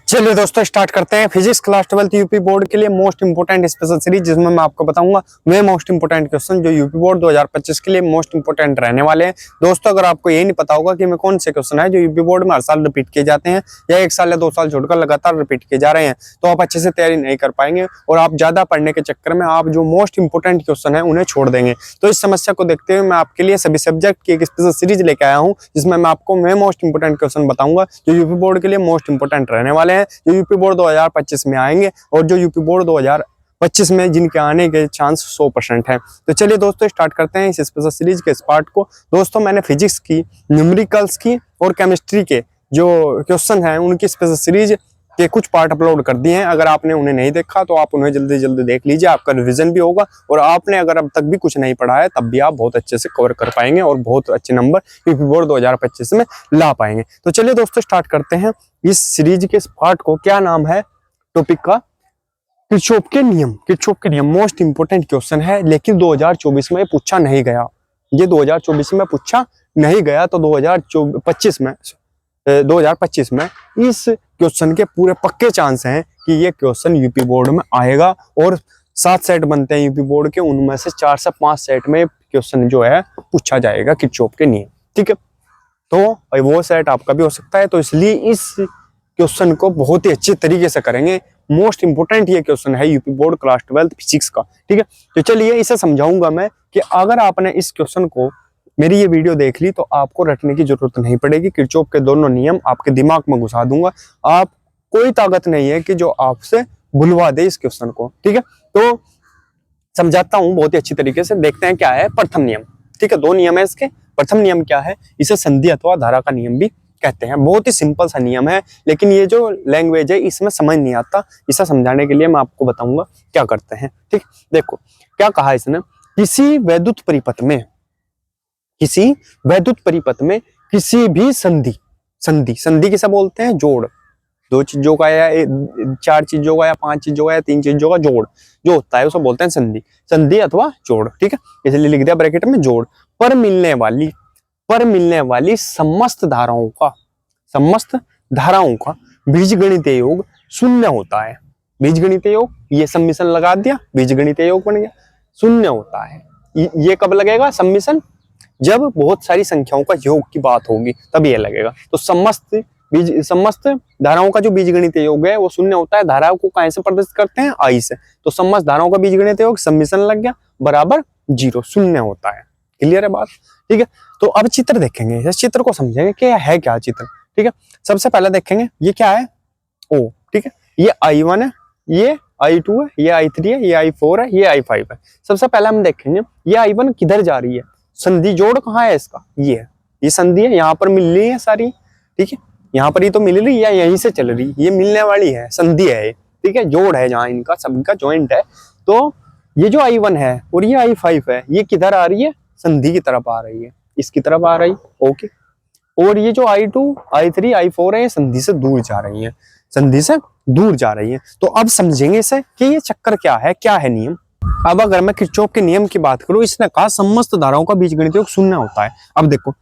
चलिए दोस्तों स्टार्ट करते हैं फिजिक्स क्लास 12 यूपी बोर्ड के लिए मोस्ट इंपोर्टेंट स्पेशल सीरीज, जिसमें मैं आपको बताऊंगा वे मोस्ट इंपोर्टेंट क्वेश्चन जो यूपी बोर्ड 2025 के लिए मोस्ट इंपोर्टेंट रहने वाले हैं। दोस्तों अगर आपको यही नहीं पता होगा कि मैं कौन से क्वेश्चन है जो यूपी बोर्ड में हर साल रिपीट किए जाते हैं या 1 साल या 2 साल छोड़कर लगातार रिपीट किए जा रहे हैं, तो आप अच्छे से तैयारी नहीं कर पाएंगे और आप ज्यादा पढ़ने के चक्कर में आप जो मोस्ट इंपोर्टेंट क्वेश्चन है उन्हें छोड़ देंगे। तो इस समस्या को देखते हुए मैं आपके लिए सभी सब्जेक्ट की एक स्पेशल सीरीज लेके आया हूँ, जिसमें मैं आपको वे मोस्ट इंपोर्टेंट क्वेश्चन बताऊंगा जो यूपी बोर्ड के लिए मोस्ट इंपोर्टेंट रहने वाले हैं, जो यूपी बोर्ड 2025 में आएंगे और जो यूपी बोर्ड 2025 में जिनके आने के चांस 100% है। तो चलिए दोस्तों स्टार्ट करते हैं इस स्पेशल सीरीज के इस पार्ट को। दोस्तों मैंने फिजिक्स की, न्यूमेरिकल्स की और केमिस्ट्री के जो क्वेश्चन हैं उनकी स्पेशल सीरीज के कुछ पार्ट अपलोड कर दिए हैं। अगर आपने उन्हें नहीं देखा तो आप उन्हें जल्दी जल्दी देख लीजिए, आपका रिवीजन भी होगा और आपने अगर अब तक भी कुछ नहीं पढ़ा है तब भी आप बहुत अच्छे से कवर कर पाएंगे और बहुत अच्छे नंबर यूपी बोर्ड 2025 में ला पाएंगे। तो चलिए दोस्तों स्टार्ट करते हैं इस सीरीज के इस पार्ट को। क्या नाम है टॉपिक का? किरचॉफ के नियम। किरचॉफ के नियम मोस्ट इंपोर्टेंट क्वेश्चन है, लेकिन 2024 में पूछा नहीं गया। ये 2024 में पूछा नहीं गया तो 2025 में इस क्वेश्चन के पूरे पक्के चांस हैं कि ये क्वेश्चन यूपी बोर्ड में आएगा और 7 सेट बनते हैं यूपी बोर्ड के, उनमें से 4 से 5 सेट में क्वेश्चन जो है पूछा जाएगा किरचॉफ के नियम। ठीक है, तो वो सेट आपका भी हो सकता है, तो इसलिए इस क्वेश्चन को बहुत ही अच्छे तरीके से करेंगे। मोस्ट इंपोर्टेंट ये क्वेश्चन है यूपी बोर्ड क्लास 12 फिजिक्स का। ठीक है, तो चलिए इसे समझाऊंगा मैं कि अगर आपने इस क्वेश्चन को मेरी ये वीडियो देख ली तो आपको रटने की जरूरत नहीं पड़ेगी। किरचॉफ के दोनों नियम आपके दिमाग में घुसा दूंगा। आप कोई ताकत नहीं है कि जो आपसे भुलवा दे इस क्वेश्चन को। ठीक है, तो समझाता हूं बहुत ही अच्छी तरीके से। देखते हैं क्या है प्रथम नियम। ठीक है, 2 नियम है इसके। प्रथम नियम क्या है? इसे संधि अथवा धारा का नियम भी कहते हैं। बहुत ही सिंपल सा नियम है, लेकिन ये जो लैंग्वेज है इसमें समझ नहीं आता। इसे समझाने के लिए मैं आपको बताऊंगा क्या करते हैं। ठीक, देखो क्या कहा इसने। किसी वैद्युत परिपथ में किसी भी संधि किसे बोलते हैं? जोड़। 2 चीजों का या 4 चीजों का या 5 चीजों का या 3 चीजों का जोड़ जो होता है उसे बोलते हैं संधि अथवा जोड़। ठीक है, इसलिए लिख दिया ब्रैकेट में जोड़। पर मिलने वाली समस्त धाराओं का बीजगणितीय योग 0 होता है। बीजगणितीय योग, ये सम्मिशन लगा दिया, बीजगणितीय योग बन गया, 0 होता है। ये कब लगेगा सम्मिशन? जब बहुत सारी संख्याओं का योग की बात होगी तब ये लगेगा। तो समस्त धाराओं का जो बीजगणितीय योग है वो 0 होता है। धाराओं को कहां से प्रदर्शित करते हैं? आई से। तो समस्त धाराओं का बीजगणितीय योग सम्मिशन लग गया बराबर 0, 0 होता है। क्लियर है बात? ठीक है, तो अब चित्र देखेंगे, इस चित्र को समझेंगे कि है क्या चित्र। ठीक है, सबसे पहले देखेंगे ये क्या है? ओ। ठीक है, ये I1 है, ये I2 है, ये I3 है, ये I4 है, ये I5 है। सबसे पहले हम देखेंगे ये I1 किधर जा रही है। संधि जोड़ कहाँ है इसका? ये है, ये संधि है, यहाँ पर मिल रही है सारी। ठीक है, यहाँ पर ही तो मिल रही है, यहीं से चल रही, ये मिलने वाली है, संधि है ये। ठीक है, जोड़ है जहाँ इनका सबका जॉइंट है। तो ये जो I1 है और ये I5 है, ये किधर आ रही है? संधि की तरफ आ रही है, इसकी तरफ आ रही। ओके, और ये जो I2, I3, I4 है, ये संधि से दूर जा रही है, संधि से दूर जा रही है। तो अब समझेंगे इसे कि ये चक्कर क्या है नियम। अब अगर मैं किरचॉफ के नियम की बात करूं, इसने कहा समस्त धाराओं का बीजगणितीय योग 0 होता है। अब देखो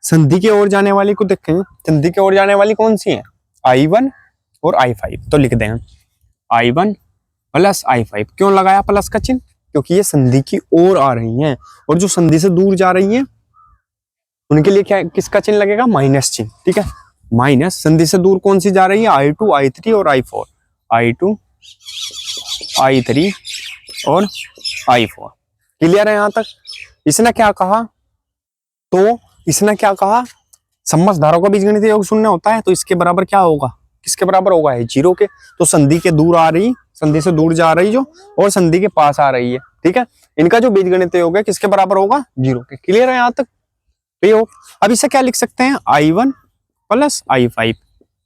संधि की ओर जाने वाली को देखेंगे, संधि की ओर जाने वाली कौन सी है? I1 और I5। तो लिख देंगे I1 प्लस I5। क्यों लगाया प्लस का चिन्ह? क्योंकि ये संधि की ओर आ रही हैं और जो संधि से दूर जा रही हैं उनके लिए क्या किसका चिन्ह लगेगा? माइनस चिन्ह। ठीक है, माइनस। संधि से दूर कौन सी जा रही है? I2, I3 और I4। I2, I3 और I4। क्लियर है यहां तक? इसने क्या कहा? समस्त धाराओं का बीजगणितीय योग 0 होता है। तो इसके बराबर क्या होगा? किसके बराबर होगा? है 0 के। तो संधि के दूर आ रही, संधि से दूर जा रही जो, और संधि के पास आ रही है। ठीक है, इनका जो बीजगणितीय योग है किसके बराबर होगा? 0 के। क्लियर है यहां तक? तो अब इसे क्या लिख सकते हैं? I1 प्लस I5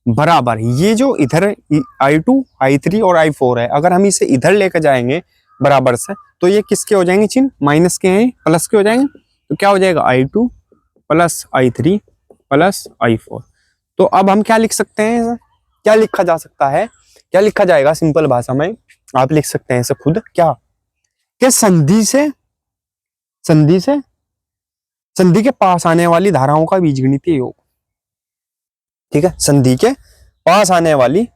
बराबर, ये जो इधर I2, I3 और I4 है, अगर हम इसे इधर लेकर जाएंगे बराबर से तो ये किसके हो जाएंगे चिन्ह? माइनस के हैं, प्लस के हो जाएंगे। तो क्या हो जाएगा? I2 plus I3 plus I4। तो अब हम क्या लिख सकते हैं? क्या लिखा जा सकता है? क्या लिखा जाएगा? सिंपल भाषा में आप लिख सकते हैं इसे खुद। क्या कि संधि के पास आने वाली धाराओं का बीजगणितीय योग। ठीक है, संधि के पास आने वाली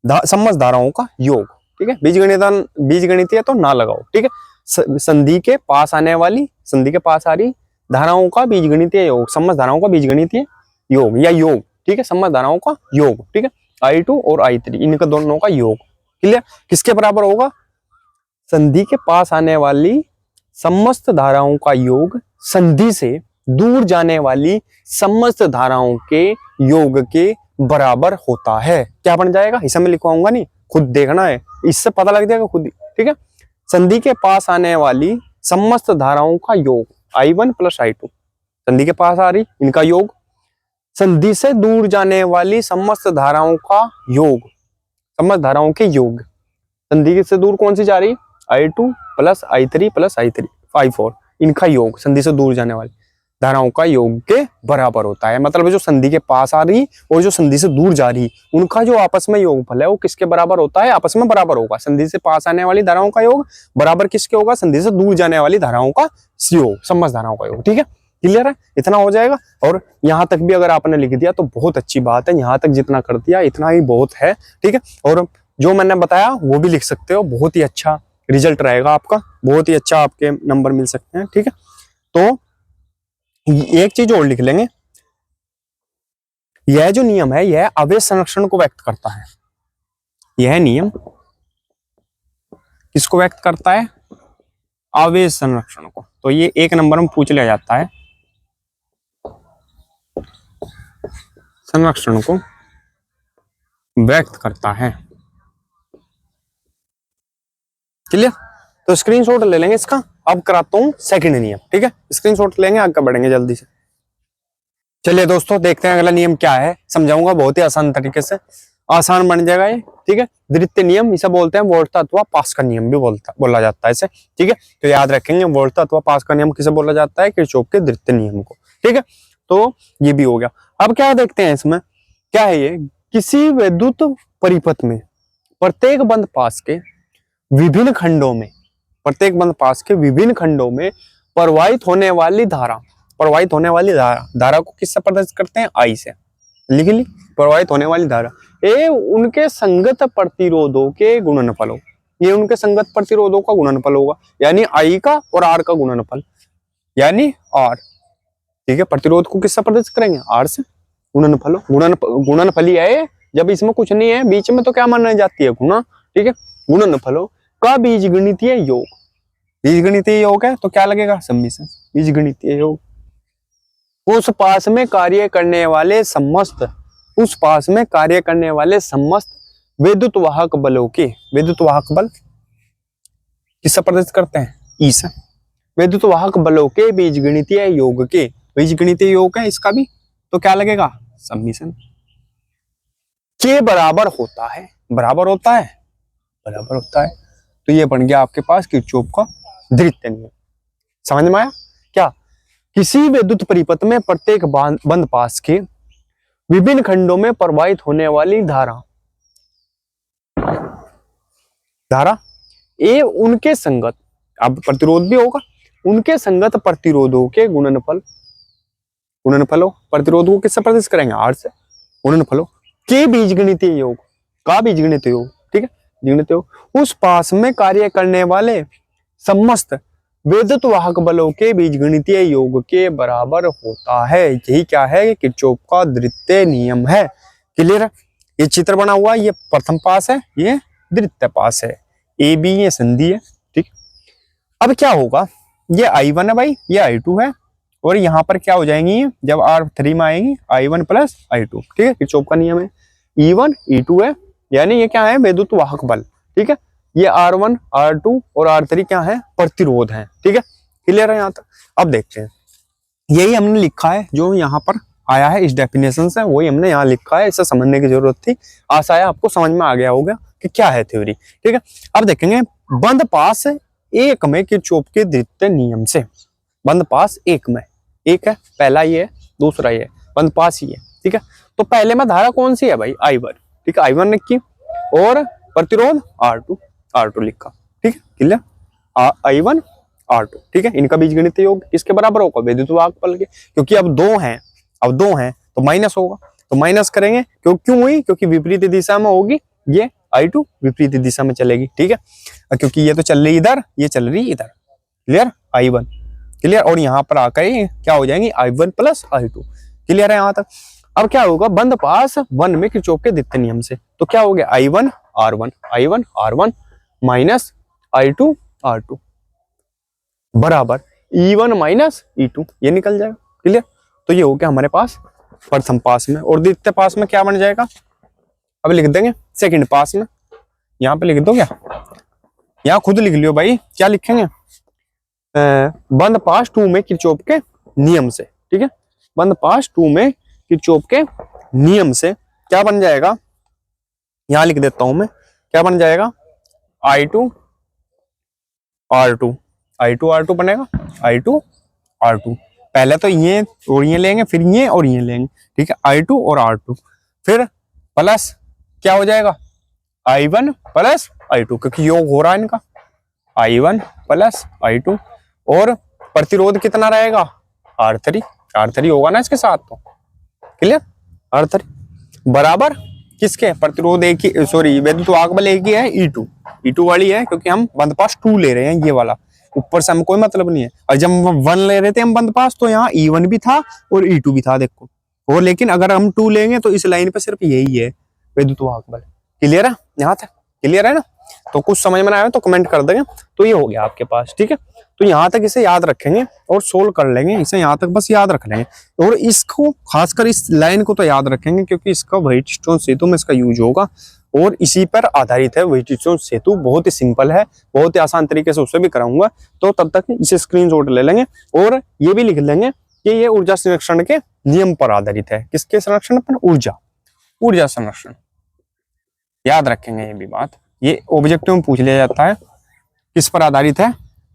समस्त धाराओं का योग। ठीक है, बीजगणितीय तो ना लगाओ। ठीक है, संधि के पास आने वाली, संधि के पास आ रही धाराओं का बीजगणितीय योग, समस्त धाराओं का बीजगणितीय योग या योग। ठीक है, समस्त धाराओं का योग। ठीक है, I2 और I3 इनका दोनों का योग। क्लियर, किसके बराबर होगा? संधि के पास आने वाली समस्त धाराओं का योग संधि से दूर जाने वाली समस्त धाराओं के योग के बराबर होता है। क्या बन जाएगा? इसे मैं लिखवाऊंगा नहीं, खुद देखना है, इससे पता लग जाएगा खुद ही। ठीक है, संधि के पास आने वाली समस्त धाराओं का योग I1 प्लस I2, संधि के पास आ रही इनका योग, संधि से दूर जाने वाली समस्त धाराओं का योग, समस्त धाराओं के योग, संधि से दूर कौन सी जा रही? I2 plus I3 plus I3 I4, इनका योग संधि से दूर जाने वाली धाराओं का योग के बराबर होता है। मतलब जो संधि के पास आ रही और जो संधि से दूर जा रही, उनका जो आपस में योगफल है वो किसके बराबर होता है? आपस में बराबर होगा। संधि से पास आने वाली धाराओं का योग बराबर किसके होगा? संधि से दूर जाने वाली धाराओं का योग, समस्त धाराओं का योग। ठीक है, क्लियर है? इतना हो जाएगा। और यहाँ तक भी अगर आपने लिख दिया तो बहुत अच्छी बात है, यहाँ तक जितना कर दिया इतना ही बहुत है। ठीक है, और जो मैंने बताया वो भी लिख सकते हो, बहुत ही अच्छा रिजल्ट रहेगा आपका, बहुत ही अच्छा आपके नंबर मिल सकते हैं। ठीक है, तो एक चीज और लिख लेंगे, यह जो नियम है यह आवेश संरक्षण को व्यक्त करता है। यह नियम किसको व्यक्त करता है? आवेश संरक्षण को। तो ये एक नंबर में पूछ लिया जाता है, संरक्षण को व्यक्त करता है। क्लियर? तो स्क्रीनशॉट ले लेंगे इसका। अब कराता हूं सेकंड नियम। ठीक है, स्क्रीनशॉट लेंगे, आगे बढ़ेंगे जल्दी से। चलिए दोस्तों, देखते हैं अगला नियम क्या है, समझाऊंगा बहुत ही आसान तरीके से, आसान बन जाएगा ये। ठीक है, द्वितीय नियम इसे बोलते हैं, वोल्टा अथवा पास्कल नियम भी बोला जाता है इसे। ठीक है, तो याद रखेंगे वोल्टा अथवा पास्कल नियम किसे बोला जाता है? किरचॉफ के द्वितीय नियम को। ठीक है, तो ये भी हो गया। अब क्या देखते हैं इसमें, क्या है ये? किसी विद्युत परिपथ में प्रत्येक बंद पास के विभिन्न खंडों में, प्रत्येक बंद पास के विभिन्न खंडों में प्रवाहित होने वाली धारा, प्रवाहित होने वाली धारा को किससे प्रदर्शित करते हैं? I से। लिख ली, प्रवाहित होने वाली धारा ये उनके संगत प्रतिरोधों के गुणनफल, ये उनके संगत प्रतिरोधों का गुणनफल होगा, यानी I का और R का गुणनफल, यानी R। ठीक है, प्रतिरोध को किससे प्रदर्शित करेंगे? R से। गुणनफल, गुणनफल ही है, जब इसमें कुछ नहीं है बीच में तो क्या माना जाती है? गुणा। ठीक है, गुणनफलों का बीजगणितीय योग, बीजगणितीय योग है तो क्या लगेगा? सम्मिश्रण। बीजगणितीय योग उस पास में कार्य करने वाले समस्त, उस पास में कार्य करने वाले समस्त विद्युत वाहक बलों के, विद्युत वाहक बल किससे प्रदर्शित करते हैं? ई से। विद्युत वाहक बलों के बीजगणितीय योग के, बीजगणितीय योग है इसका भी, तो क्या लगेगा? सम्मिश्रण के बराबर होता है, बराबर होता है, बराबर होता है। तो ये बन गया आपके पास किरचॉफ का द्वितीय नियम। समझ में आया क्या? किसी विद्युत परिपथ में प्रत्येक बंद पास के विभिन्न खंडों में प्रवाहित होने वाली धारा ए उनके संगत, अब प्रतिरोध भी होगा, उनके संगत प्रतिरोधों के गुणनफल, गुणनफलों प्रतिरोध को किससे प्रदर्शित करेंगे? R से। गुणनफलों के बीजगणितीय योग, का बीजगणितीय योग। ठीक है, बीजगणितीय योग उस पास में कार्य करने वाले समस्त विद्युत वाहक बलों के बीजगणितीय योग के बराबर होता है। यही क्या है? किरचॉफ का द्वितीय नियम है। क्लियर है? ये चित्र बना हुआ, ये प्रथम पास है, ये द्वितीय पास है, ए बी ये संधि है। ठीक, अब क्या होगा? ये I1 है भाई, ये I2 है, और यहाँ पर क्या हो जाएंगी जब R3 में आएंगी? I1 plus I2। ठीक है, किरचॉफ का नियम है, E1 E2 है, यानी ये क्या है? विद्युत वाहक बल। ठीक है, ये R1 R2 और R3 क्या है? प्रतिरोध है। ठीक है, क्लियर है यहाँ तक? अब देखते हैं, यही हमने लिखा है जो यहाँ पर आया है इस डेफिनेशन से, वही हमने यहाँ लिखा है, इसे समझने की जरूरत थी। आशा है आपको समझ में आ गया होगा कि क्या है थ्योरी। ठीक है, अब देखेंगे बंद पास एक में किरचॉफ के द्वितीय नियम से, बंद पास एक में, एक है पहला ये है, दूसरा ये बंद पास ही है। ठीक है, तो पहले में धारा कौन सी है भाई? I1। ठीक है, I1 लिखी, और प्रतिरोध R2 लिखा। ठीक है, क्लियर? I1 R2। ठीक है, इनका बीजगणितीय योग किसके बराबर होगा? विद्युत वाहक बल के, क्योंकि अब दो हैं तो माइनस होगा, तो माइनस करेंगे। क्यों हुई? क्योंकि विपरीत दिशा में होगी ये I2 विपरीत दिशा में चलेगी, ठीक है, क्योंकि ये तो चल रही इधर, ये चल रही इधर, क्लियर, I1, क्लियर, और यहाँ पर आकर ये क्या हो जाएंगी I1 प्लस I2, क्लियर है यहाँ तक। अब क्या होगा, बंद पास 1 में किरचॉफ के द्वितीय नियम से, तो क्या हो गया I1 R1 minus I2 R2 बराबर E1 माइनस E2, ये निकल जाएगा, क्लियर। तो ये हो गया हमारे पास प्रथम पास में, और द्वितीय पास में क्या बन जाएगा, अब लिख देंगे सेकंड पास में, यहाँ पे लिख दो क्या, यहाँ खुद लिख लियो भाई, क्या लिखेंगे, बंद पास 2 में किरचॉफ के नियम से, ठीक है, बंद पास 2 में किरचॉफ के नियम से क्या बन जाएगा, यहां लिख देता हूं मैं, क्या बन जाएगा I2 R2 बनेगा, I2 R2, पहले तो ये और ये लेंगे, फिर ये और ये लेंगे, ठीक है, I2 और R2, फिर प्लस क्या हो जाएगा I1 प्लस I2, क्योंकि योग हो रहा है इनका, I1 प्लस I2, और प्रतिरोध कितना रहेगा R3 होगा ना इसके साथ, तो क्लियर, R3 बराबर किसके, प्रतिरोध एक ही, सॉरी वैद्युत वाहक बल एक ही है, E2 वाली है, क्योंकि हम बंद पास 2 ले रहे हैं, ये वाला ऊपर से हम कोई मतलब नहीं है, और जब हम 1 ले रहे थे हम बंद पास, तो यहाँ E1 भी था और E2 भी था, देखो, और लेकिन अगर हम 2 लेंगे तो इस लाइन पे सिर्फ यही है वैद्युत वाहक बल, क्लियर है, यहाँ तक क्लियर है ना। तो कुछ समझ में आया तो कमेंट कर देंगे। तो ये हो गया आपके पास, ठीक है। तो यहाँ तक इसे याद रखेंगे और सोल्व कर लेंगे, इसे यहाँ तक बस याद रख लेंगे, और इसको खासकर इस लाइन को तो याद रखेंगे क्योंकि इसका व्हाइटस्टोन सेतु में इसका यूज होगा और इसी पर आधारित है। व्हाइटस्टोन सेतु बहुत ही सिंपल है, बहुत ही आसान तरीके से उसे भी कराऊंगा। तो तब तक इसे स्क्रीनशॉट ले लेंगे और ये भी लिख लेंगे कि ये ऊर्जा संरक्षण के नियम पर आधारित है। किसके संरक्षण पर? ऊर्जा संरक्षण, याद रखेंगे ये भी बात। ये ऑब्जेक्टिव में पूछ लिया जाता है, किस पर आधारित है?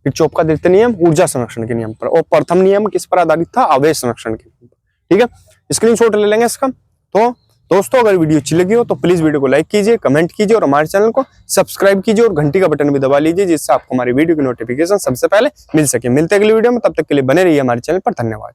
किरचॉफ का द्वितीय नियम ऊर्जा संरक्षण के नियम पर, और प्रथम नियम किस पर आधारित था? आवेश संरक्षण के नियम पर। ठीक है, स्क्रीनशॉट ले लेंगे इसका। तो दोस्तों अगर वीडियो अच्छी लगी हो तो प्लीज वीडियो को लाइक कीजिए, कमेंट कीजिए और हमारे चैनल को सब्सक्राइब कीजिए और घंटी का बटन भी दबा लीजिए, जिससे आपको हमारी वीडियो की नोटिफिकेशन सबसे पहले मिल सके। मिलते हैं अगली वीडियो में, तब तक के लिए बने रहिए हमारे चैनल पर। धन्यवाद।